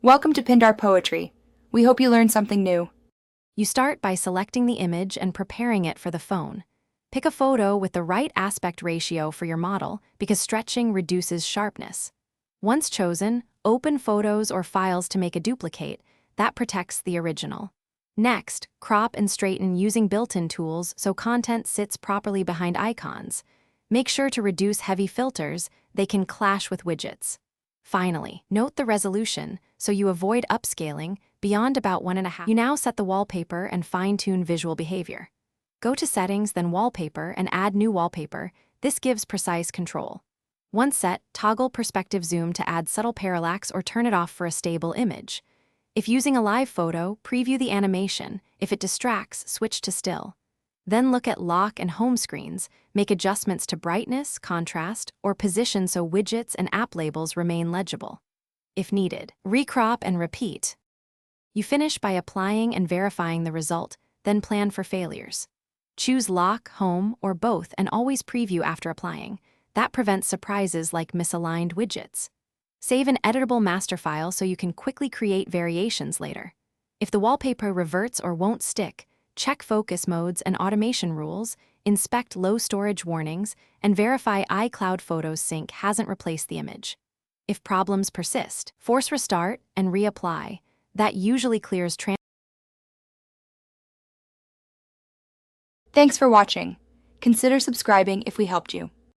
Welcome to Pindar Poetry. We hope you learned something new. You start by selecting the image and preparing it for the phone. Pick a photo with the right aspect ratio for your model because stretching reduces sharpness. Once chosen, open photos or files to make a duplicate. That protects the original. Next, crop and straighten using built-in tools so content sits properly behind icons. Make sure to reduce heavy filters, they can clash with widgets. Finally, note the resolution so you avoid upscaling beyond about 1.5. You now set the wallpaper and fine-tune visual behavior. Go to Settings, then Wallpaper, and add new wallpaper. This gives precise control. Once set, toggle perspective zoom to add subtle parallax or turn it off for a stable image. If using a live photo, preview the animation. If it distracts, switch to still. Then look at lock and home screens, make adjustments to brightness, contrast, or position so widgets and app labels remain legible. If needed, recrop and repeat. You finish by applying and verifying the result, then plan for failures. Choose lock, home, or both and always preview after applying. That prevents surprises like misaligned widgets. Save an editable master file so you can quickly create variations later. If the wallpaper reverts or won't stick, check focus modes and automation rules, inspect low storage warnings, and verify iCloud Photos Sync hasn't replaced the image. If problems persist, force restart and reapply. That usually clears Thanks for watching. Consider subscribing if we helped you.